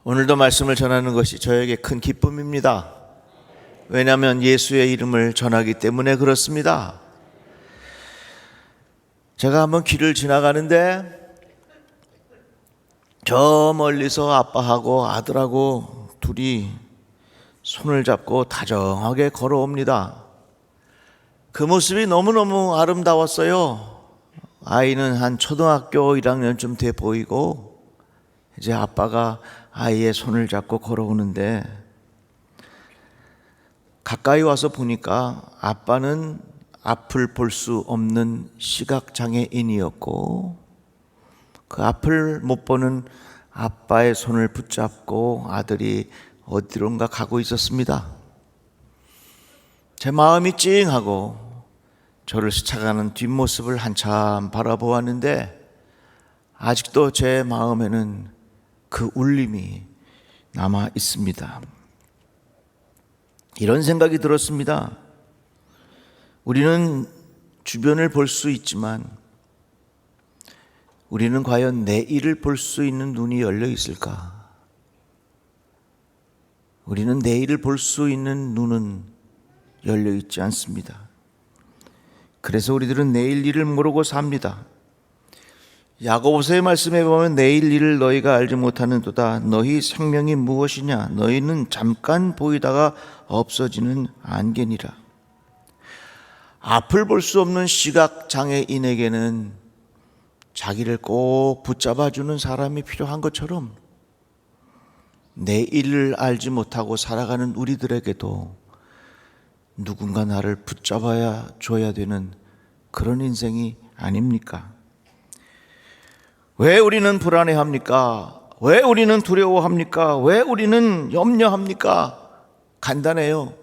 오늘도 말씀을 전하는 것이 저에게 큰 기쁨입니다. 왜냐하면 예수의 이름을 전하기 때문에 그렇습니다. 제가 한번 길을 지나가는데 저 멀리서 아빠하고 아들하고 둘이 손을 잡고 다정하게 걸어옵니다. 그 모습이 너무너무 아름다웠어요. 아이는 한 초등학교 1학년쯤 돼 보이고 이제 아빠가 아이의 손을 잡고 걸어오는데 가까이 와서 보니까 아빠는 앞을 볼 수 없는 시각장애인이었고 그 앞을 못 보는 아빠의 손을 붙잡고 아들이 어디론가 가고 있었습니다. 제 마음이 찡하고 저를 스쳐가는 뒷모습을 한참 바라보았는데 아직도 제 마음에는 그 울림이 남아 있습니다. 이런 생각이 들었습니다. 우리는 주변을 볼 수 있지만 우리는 과연 내일을 볼 수 있는 눈이 열려 있을까? 우리는 내일을 볼 수 있는 눈은 열려 있지 않습니다. 그래서 우리들은 내일 일을 모르고 삽니다. 야고보서의 말씀에 보면 내일 일을 너희가 알지 못하는도다. 너희 생명이 무엇이냐? 너희는 잠깐 보이다가 없어지는 안개니라. 앞을 볼 수 없는 시각장애인에게는 자기를 꼭 붙잡아주는 사람이 필요한 것처럼 내일을 알지 못하고 살아가는 우리들에게도 누군가 나를 붙잡아야 줘야 되는 그런 인생이 아닙니까? 왜 우리는 불안해합니까? 왜 우리는 두려워합니까? 왜 우리는 염려합니까? 간단해요.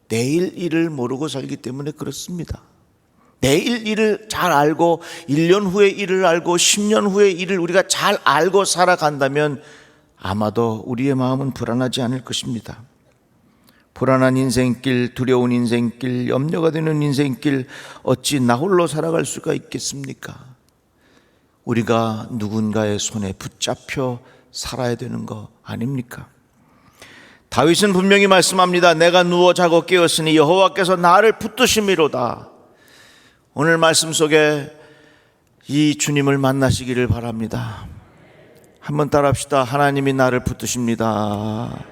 내일 일을 모르고 살기 때문에 그렇습니다. 내일 일을 잘 알고 1년 후의 일을 알고 10년 후의 일을 우리가 잘 알고 살아간다면 아마도 우리의 마음은 불안하지 않을 것입니다. 불안한 인생길, 두려운 인생길, 염려가 되는 인생길 어찌 나 홀로 살아갈 수가 있겠습니까? 우리가 누군가의 손에 붙잡혀 살아야 되는 거 아닙니까? 다윗은 분명히 말씀합니다. 내가 누워 자고 깨었으니 여호와께서 나를 붙드심이로다. 오늘 말씀 속에 이 주님을 만나시기를 바랍니다. 한번 따라합시다. 하나님이 나를 붙드십니다.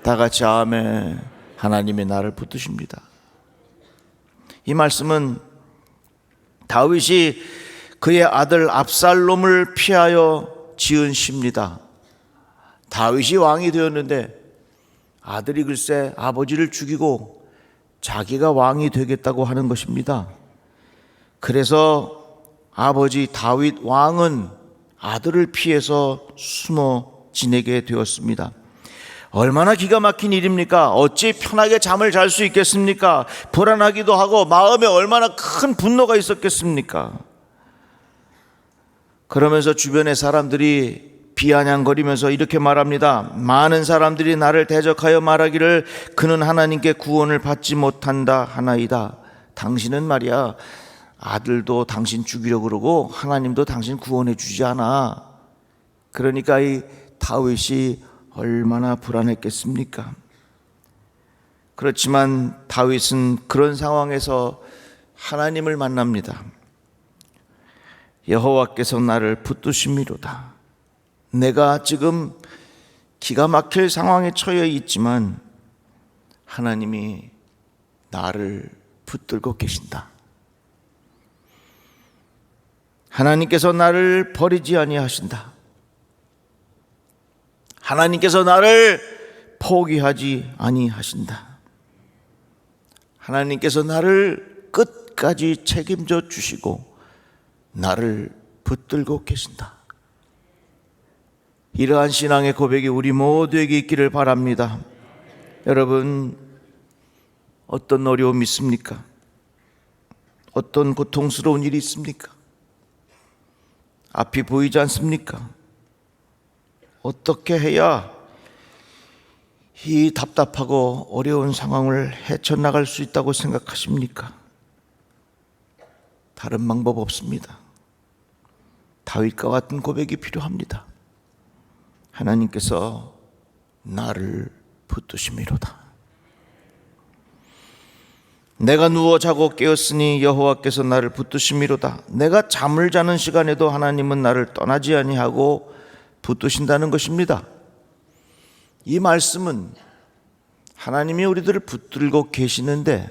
다 같이 아멘. 하나님이 나를 붙드십니다. 이 말씀은 다윗이 그의 아들 압살롬을 피하여 지은 시입니다. 다윗이 왕이 되었는데 아들이 글쎄 아버지를 죽이고 자기가 왕이 되겠다고 하는 것입니다. 그래서 아버지 다윗 왕은 아들을 피해서 숨어 지내게 되었습니다. 얼마나 기가 막힌 일입니까? 어찌 편하게 잠을 잘 수 있겠습니까? 불안하기도 하고 마음에 얼마나 큰 분노가 있었겠습니까? 그러면서 주변의 사람들이 비아냥거리면서 이렇게 말합니다. 많은 사람들이 나를 대적하여 말하기를 그는 하나님께 구원을 받지 못한다 하나이다. 당신은 말이야 아들도 당신 죽이려고 그러고 하나님도 당신 구원해 주지 않아. 그러니까 이 다윗이 얼마나 불안했겠습니까? 그렇지만 다윗은 그런 상황에서 하나님을 만납니다. 여호와께서 나를 붙드심이로다. 내가 지금 기가 막힐 상황에 처해 있지만 하나님이 나를 붙들고 계신다. 하나님께서 나를 버리지 아니하신다. 하나님께서 나를 포기하지 아니하신다. 하나님께서 나를 끝까지 책임져 주시고 나를 붙들고 계신다. 이러한 신앙의 고백이 우리 모두에게 있기를 바랍니다. 여러분, 어떤 어려움이 있습니까? 어떤 고통스러운 일이 있습니까? 앞이 보이지 않습니까? 어떻게 해야 이 답답하고 어려운 상황을 헤쳐나갈 수 있다고 생각하십니까? 다른 방법 없습니다. 다윗과 같은 고백이 필요합니다. 하나님께서 나를 붙드심이로다. 내가 누워 자고 깨었으니 여호와께서 나를 붙드심이로다. 내가 잠을 자는 시간에도 하나님은 나를 떠나지 아니하고 붙드신다는 것입니다. 이 말씀은 하나님이 우리들을 붙들고 계시는데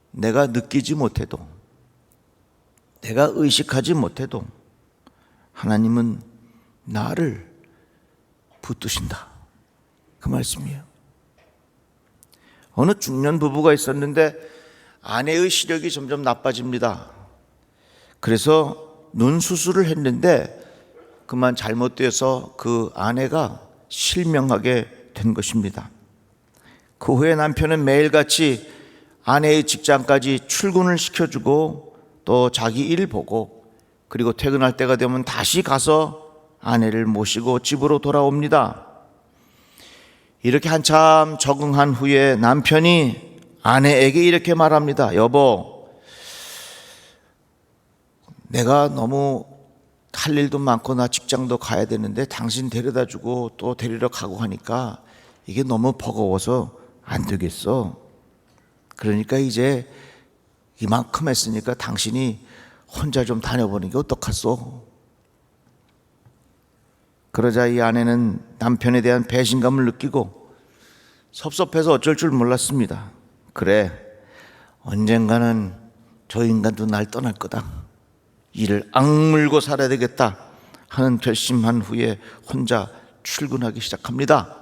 내가 느끼지 못해도, 내가 의식하지 못해도 하나님은 나를 붙드신다, 그 말씀이에요. 어느 중년 부부가 있었는데 아내의 시력이 점점 나빠집니다. 그래서 눈 수술을 했는데 그만 잘못되어서 그 아내가 실명하게 된 것입니다. 그 후에 남편은 매일같이 아내의 직장까지 출근을 시켜주고 또 자기 일 보고, 그리고 퇴근할 때가 되면 다시 가서 아내를 모시고 집으로 돌아옵니다. 이렇게 한참 적응한 후에 남편이 아내에게 이렇게 말합니다. 여보, 내가 너무 할 일도 많고 나 직장도 가야 되는데 당신 데려다 주고 또 데리러 가고 하니까 이게 너무 버거워서 안 되겠어. 그러니까 이제 이만큼 했으니까 당신이 혼자 좀 다녀보는 게 어떡하소? 그러자 이 아내는 남편에 대한 배신감을 느끼고 섭섭해서 어쩔 줄 몰랐습니다. 그래, 언젠가는 저 인간도 날 떠날 거다. 이를 악물고 살아야 되겠다 하는 결심한 후에 혼자 출근하기 시작합니다.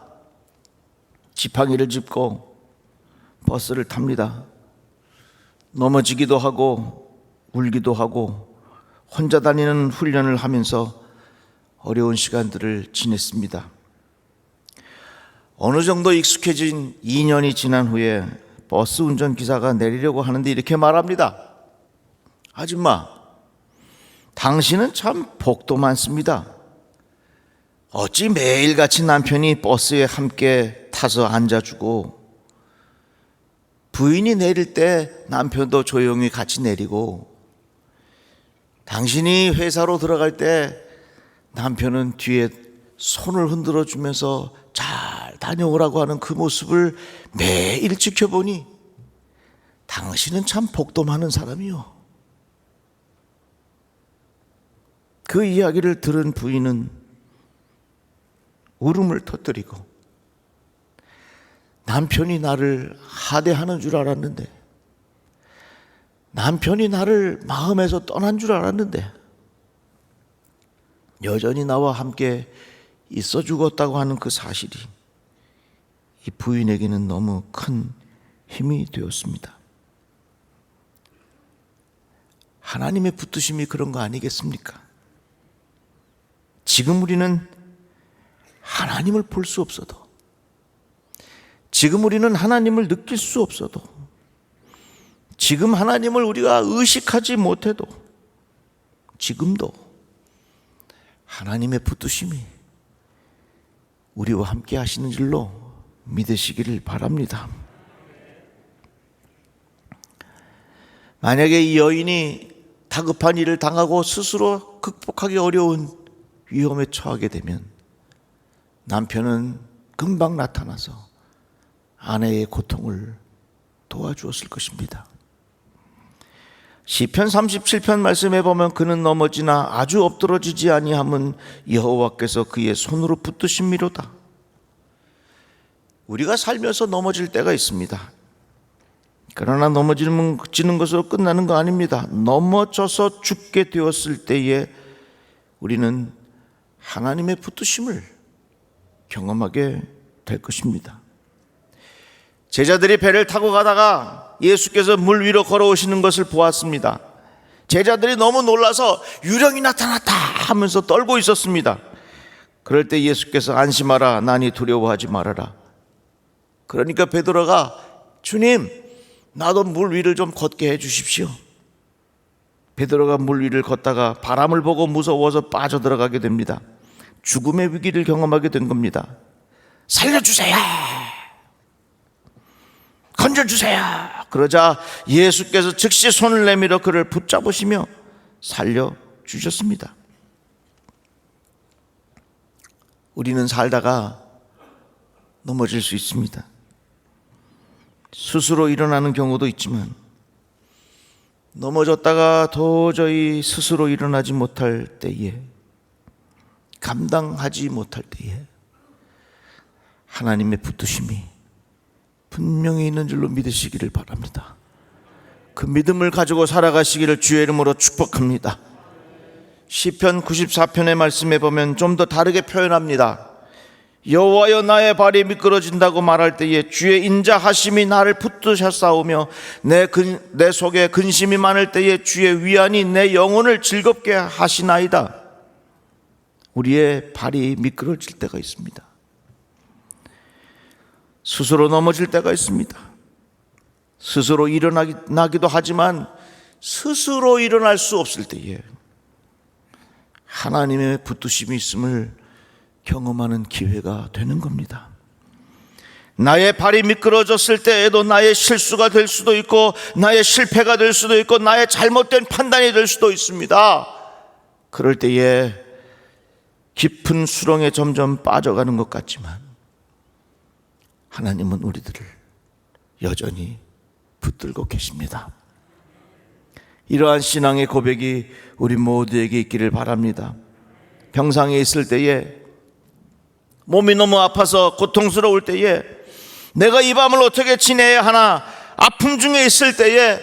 지팡이를 짚고 버스를 탑니다. 넘어지기도 하고 울기도 하고 혼자 다니는 훈련을 하면서 어려운 시간들을 지냈습니다. 어느 정도 익숙해진 2년이 지난 후에 버스 운전기사가 내리려고 하는데 이렇게 말합니다. 아줌마, 당신은 참 복도 많습니다. 어찌 매일같이 남편이 버스에 함께 타서 앉아주고 부인이 내릴 때 남편도 조용히 같이 내리고, 당신이 회사로 들어갈 때 남편은 뒤에 손을 흔들어 주면서 잘 다녀오라고 하는 그 모습을 매일 지켜보니 당신은 참 복도 많은 사람이요. 그 이야기를 들은 부인은 울음을 터뜨리고, 남편이 나를 하대하는 줄 알았는데, 남편이 나를 마음에서 떠난 줄 알았는데 여전히 나와 함께 있어 죽었다고 하는 그 사실이 이 부인에게는 너무 큰 힘이 되었습니다. 하나님의 붙드심이 그런 거 아니겠습니까? 지금 우리는 하나님을 볼 수 없어도, 지금 우리는 하나님을 느낄 수 없어도, 지금 하나님을 우리가 의식하지 못해도 지금도 하나님의 붙드심이 우리와 함께 하시는 줄로 믿으시기를 바랍니다. 만약에 이 여인이 다급한 일을 당하고 스스로 극복하기 어려운 위험에 처하게 되면 남편은 금방 나타나서 아내의 고통을 도와주었을 것입니다. 시편 37편 말씀에 보면 그는 넘어지나 아주 엎드러지지 아니함은 여호와께서 그의 손으로 붙드심이로다. 우리가 살면서 넘어질 때가 있습니다. 그러나 넘어지는 것으로 끝나는 거 아닙니다. 넘어져서 죽게 되었을 때에 우리는 하나님의 붙드심을 경험하게 될 것입니다. 제자들이 배를 타고 가다가 예수께서 물 위로 걸어오시는 것을 보았습니다. 제자들이 너무 놀라서 유령이 나타났다 하면서 떨고 있었습니다. 그럴 때 예수께서 안심하라, 나니 두려워하지 말아라. 그러니까 베드로가 주님, 나도 물 위를 좀 걷게 해 주십시오. 베드로가 물 위를 걷다가 바람을 보고 무서워서 빠져들어가게 됩니다. 죽음의 위기를 경험하게 된 겁니다. 살려주세요, 건져주세요. 그러자 예수께서 즉시 손을 내밀어 그를 붙잡으시며 살려주셨습니다. 우리는 살다가 넘어질 수 있습니다. 스스로 일어나는 경우도 있지만 넘어졌다가 도저히 스스로 일어나지 못할 때에, 감당하지 못할 때에 하나님의 붙드심이 분명히 있는 줄로 믿으시기를 바랍니다. 그 믿음을 가지고 살아가시기를 주의 이름으로 축복합니다. 시편 94편의 말씀에 보면 좀 더 다르게 표현합니다. 여호와여 나의 발이 미끄러진다고 말할 때에 주의 인자하심이 나를 붙드셨사오며 내 속에 근심이 많을 때에 주의 위안이 내 영혼을 즐겁게 하시나이다. 우리의 발이 미끄러질 때가 있습니다. 스스로 넘어질 때가 있습니다. 스스로 일어나기도 하지만 스스로 일어날 수 없을 때에 하나님의 붙드심이 있음을 경험하는 기회가 되는 겁니다. 나의 발이 미끄러졌을 때에도 나의 실수가 될 수도 있고 나의 실패가 될 수도 있고 나의 잘못된 판단이 될 수도 있습니다. 그럴 때에 깊은 수렁에 점점 빠져가는 것 같지만 하나님은 우리들을 여전히 붙들고 계십니다. 이러한 신앙의 고백이 우리 모두에게 있기를 바랍니다. 병상에 있을 때에, 몸이 너무 아파서 고통스러울 때에, 내가 이 밤을 어떻게 지내야 하나 아픔 중에 있을 때에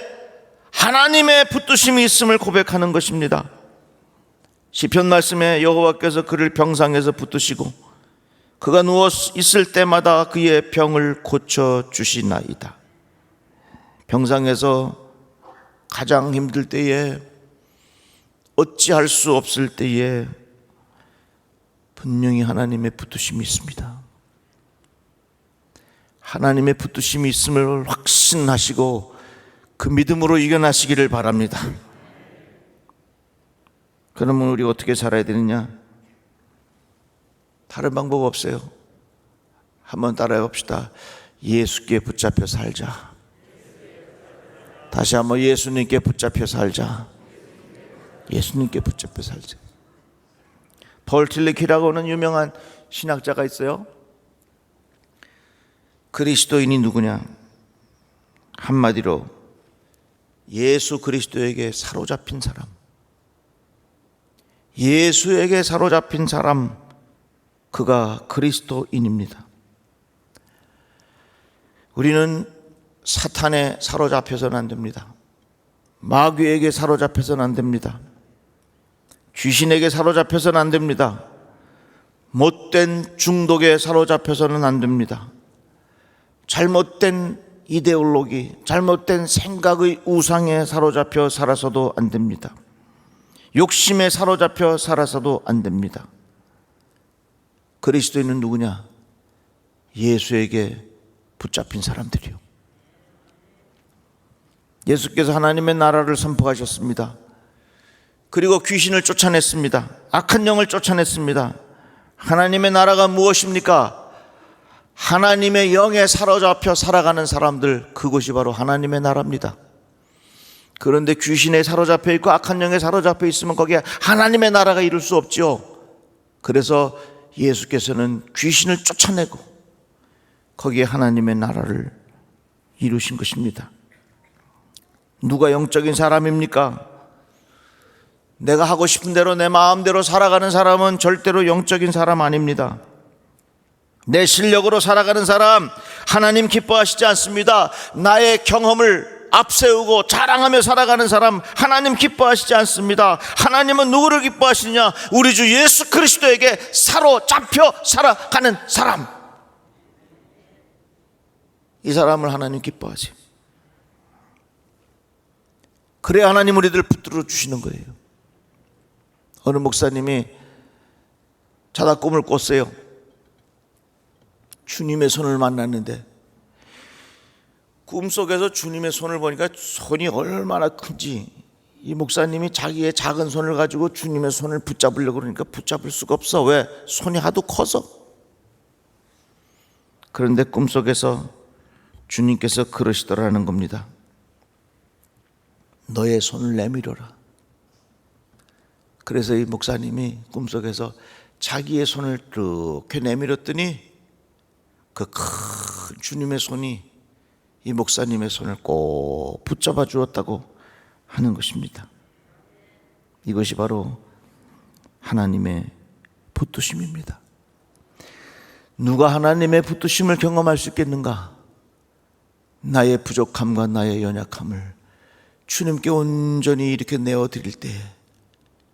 하나님의 붙드심이 있음을 고백하는 것입니다. 시편 말씀에 여호와께서 그를 병상에서 붙드시고 그가 누워 있을 때마다 그의 병을 고쳐주시나이다. 병상에서 가장 힘들 때에, 어찌할 수 없을 때에 분명히 하나님의 붙드심이 있습니다. 하나님의 붙드심이 있음을 확신하시고 그 믿음으로 이겨나시기를 바랍니다. 그러면 우리 어떻게 살아야 되느냐? 다른 방법 없어요. 한번 따라해 봅시다. 예수께 붙잡혀 살자. 다시 한번 예수님께 붙잡혀 살자. 예수님께 붙잡혀 살자. 폴 틸리키라고 하는 유명한 신학자가 있어요. 그리스도인이 누구냐? 한마디로 예수 그리스도에게 사로잡힌 사람. 예수에게 사로잡힌 사람, 그가 그리스도인입니다. 우리는 사탄에 사로잡혀서는 안 됩니다. 마귀에게 사로잡혀서는 안 됩니다. 귀신에게 사로잡혀서는 안 됩니다. 못된 중독에 사로잡혀서는 안 됩니다. 잘못된 이데올로기, 잘못된 생각의 우상에 사로잡혀 살아서도 안 됩니다. 욕심에 사로잡혀 살아서도 안 됩니다. 그리스도인은 누구냐? 예수에게 붙잡힌 사람들이요. 예수께서 하나님의 나라를 선포하셨습니다. 그리고 귀신을 쫓아냈습니다. 악한 영을 쫓아냈습니다. 하나님의 나라가 무엇입니까? 하나님의 영에 사로잡혀 살아가는 사람들, 그곳이 바로 하나님의 나라입니다. 그런데 귀신에 사로잡혀 있고 악한 영에 사로잡혀 있으면 거기에 하나님의 나라가 이룰 수 없죠. 그래서 예수께서는 귀신을 쫓아내고 거기에 하나님의 나라를 이루신 것입니다. 누가 영적인 사람입니까? 내가 하고 싶은 대로 내 마음대로 살아가는 사람은 절대로 영적인 사람 아닙니다. 내 실력으로 살아가는 사람 하나님 기뻐하시지 않습니다. 나의 경험을 앞세우고 자랑하며 살아가는 사람 하나님 기뻐하시지 않습니다. 하나님은 누구를 기뻐하시느냐? 우리 주 예수 그리스도에게 사로잡혀 살아가는 사람, 이 사람을 하나님 기뻐하세요. 그래야 하나님 우리들을 붙들어 주시는 거예요. 어느 목사님이 자다 꿈을 꿨어요. 주님의 손을 만났는데 꿈속에서 주님의 손을 보니까 손이 얼마나 큰지, 이 목사님이 자기의 작은 손을 가지고 주님의 손을 붙잡으려고 그러니까 붙잡을 수가 없어. 왜? 손이 하도 커서. 그런데 꿈속에서 주님께서 그러시더라는 겁니다. 너의 손을 내밀어라. 그래서 이 목사님이 꿈속에서 자기의 손을 이렇게 내밀었더니 그 큰 주님의 손이 이 목사님의 손을 꼭 붙잡아 주었다고 하는 것입니다. 이것이 바로 하나님의 붙드심입니다. 누가 하나님의 붙드심을 경험할 수 있겠는가? 나의 부족함과 나의 연약함을 주님께 온전히 이렇게 내어드릴 때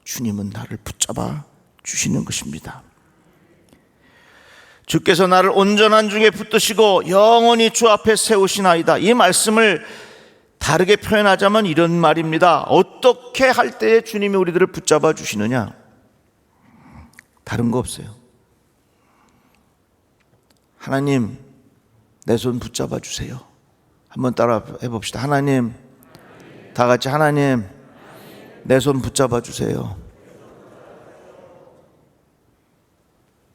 주님은 나를 붙잡아 주시는 것입니다. 주께서 나를 온전한 중에 붙드시고 영원히 주 앞에 세우시나이다. 이 말씀을 다르게 표현하자면 이런 말입니다. 어떻게 할 때에 주님이 우리들을 붙잡아 주시느냐? 다른 거 없어요. 하나님, 내 손 붙잡아 주세요. 한번 따라 해봅시다. 하나님, 다 같이 하나님, 내 손 붙잡아 주세요.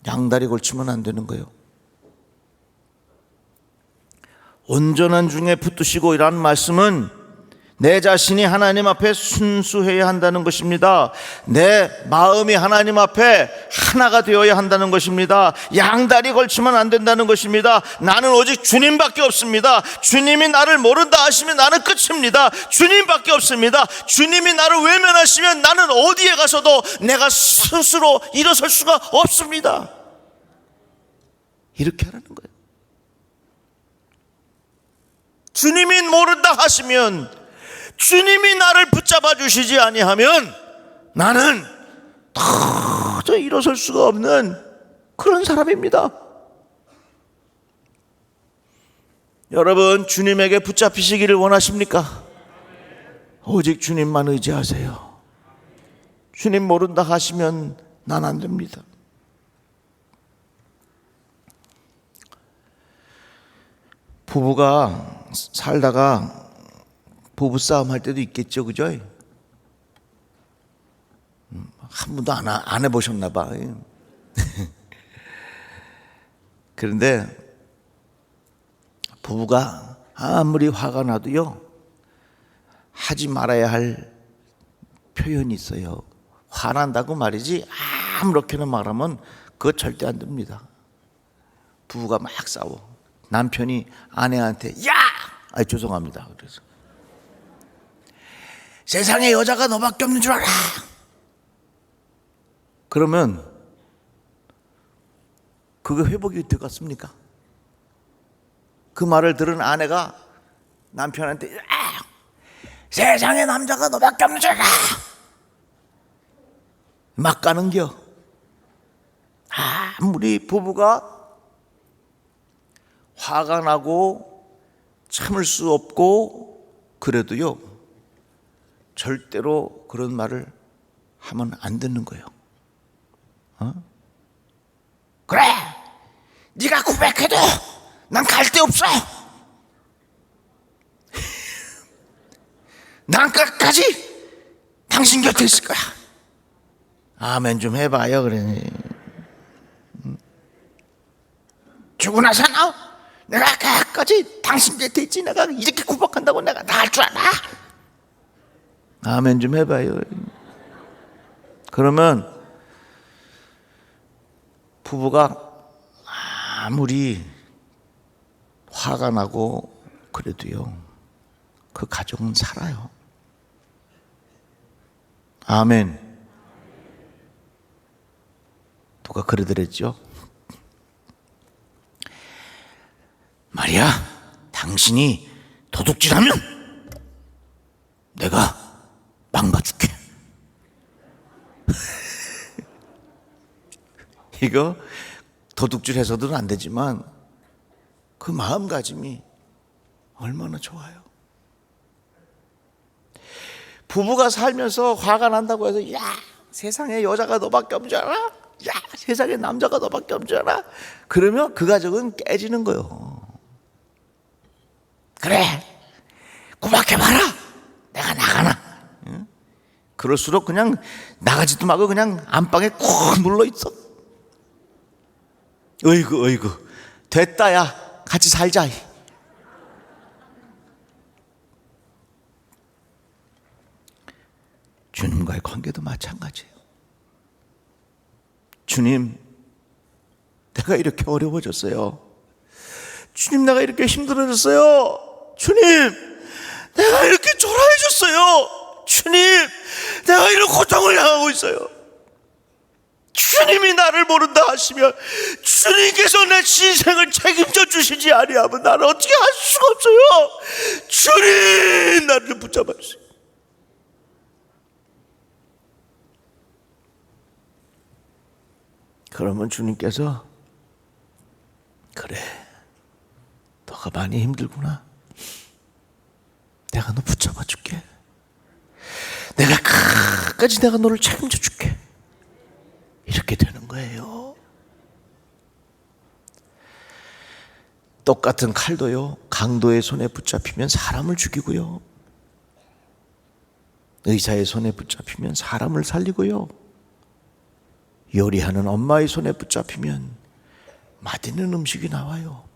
양다리 걸치면 안 되는 거예요. 온전한 중에 붙드시고 이라는 말씀은 내 자신이 하나님 앞에 순수해야 한다는 것입니다. 내 마음이 하나님 앞에 하나가 되어야 한다는 것입니다. 양다리 걸치면 안 된다는 것입니다. 나는 오직 주님밖에 없습니다. 주님이 나를 모른다 하시면 나는 끝입니다. 주님밖에 없습니다. 주님이 나를 외면하시면 나는 어디에 가서도 내가 스스로 일어설 수가 없습니다. 이렇게 하라는 거예요. 주님이 모른다 하시면, 주님이 나를 붙잡아 주시지 아니하면 나는 도저히 일어설 수가 없는 그런 사람입니다. 여러분, 주님에게 붙잡히시기를 원하십니까? 오직 주님만 의지하세요. 주님 모른다 하시면 난 안 됩니다. 부부가 살다가 부부싸움 할 때도 있겠죠, 그죠? 한 번도 안 해보셨나 봐. 그런데 부부가 아무리 화가 나도요, 하지 말아야 할 표현이 있어요. 화난다고 말이지 아무렇게나 말하면 그거 절대 안 됩니다. 부부가 막 싸워. 남편이 아내한테 야! 죄송합니다. 그래서 세상에 여자가 너밖에 없는 줄 알아. 그러면 그게 회복이 되겠습니까? 그 말을 들은 아내가 남편한테 야! 세상에 남자가 너밖에 없는 줄 알아. 막 가는겨. 아무리 부부가 화가 나고 참을 수 없고 그래도요, 절대로 그런 말을 하면 안 듣는 거예요. 그래, 네가 고백해도 난 갈 데 없어. 난 끝까지 당신 곁에 있을 거야. 아멘 좀 해봐요. 그래. 죽고 나서 내가 끝까지 당신 곁에 있지. 내가 이렇게 구박한다고 내가 다 할 줄 알아? 아멘 좀 해봐요. 그러면 부부가 아무리 화가 나고 그래도요, 그 가정은 살아요. 아멘. 누가 그러더랬죠? 말이야, 당신이 도둑질하면 내가 망가줄게. 이거 도둑질해서는 안 되지만 그 마음가짐이 얼마나 좋아요. 부부가 살면서 화가 난다고 해서 야, 세상에 여자가 너밖에 없는 줄 알아? 야, 세상에 남자가 너밖에 없는 줄 알아? 그러면 그 가정은 깨지는 거예요. 그래, 고박해봐라. 내가 나가나. 응? 그럴수록 그냥 나가지도 말고 그냥 안방에 꼭 눌러있어. 어이구 됐다. 야, 같이 살자. 주님과의 관계도 마찬가지예요. 주님, 내가 이렇게 어려워졌어요. 주님, 내가 이렇게 힘들어졌어요. 주님, 내가 이렇게 초라해졌어요. 주님, 내가 이런 고통을 당하고 있어요. 주님이 나를 모른다 하시면, 주님께서 내 인생을 책임져 주시지 아니하면 나는 어떻게 할 수가 없어요. 주님, 나를 붙잡아 주세요. 그러면 주님께서, 그래, 너가 많이 힘들구나. 내가 너 붙잡아 줄게. 내가 끝까지 내가 너를 책임져 줄게. 이렇게 되는 거예요. 똑같은 칼도요, 강도의 손에 붙잡히면 사람을 죽이고요, 의사의 손에 붙잡히면 사람을 살리고요, 요리하는 엄마의 손에 붙잡히면 맛있는 음식이 나와요.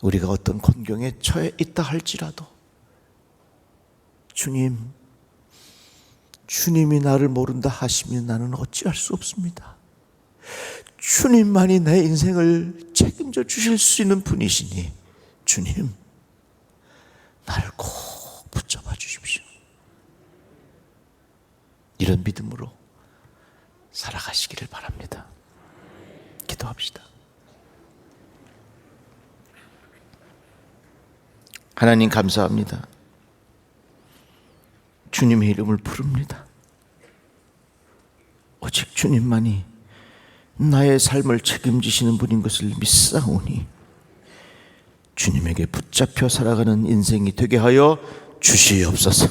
우리가 어떤 곤경에 처해 있다 할지라도 주님이 나를 모른다 하시면 나는 어찌할 수 없습니다. 주님만이 내 인생을 책임져 주실 수 있는 분이시니 주님, 나를 꼭 붙잡아 주십시오. 이런 믿음으로 살아가시기를 바랍니다. 기도합시다. 하나님, 감사합니다. 주님의 이름을 부릅니다. 오직 주님만이 나의 삶을 책임지시는 분인 것을 믿사오니 주님에게 붙잡혀 살아가는 인생이 되게 하여 주시옵소서.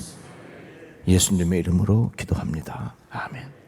예수님의 이름으로 기도합니다. 아멘.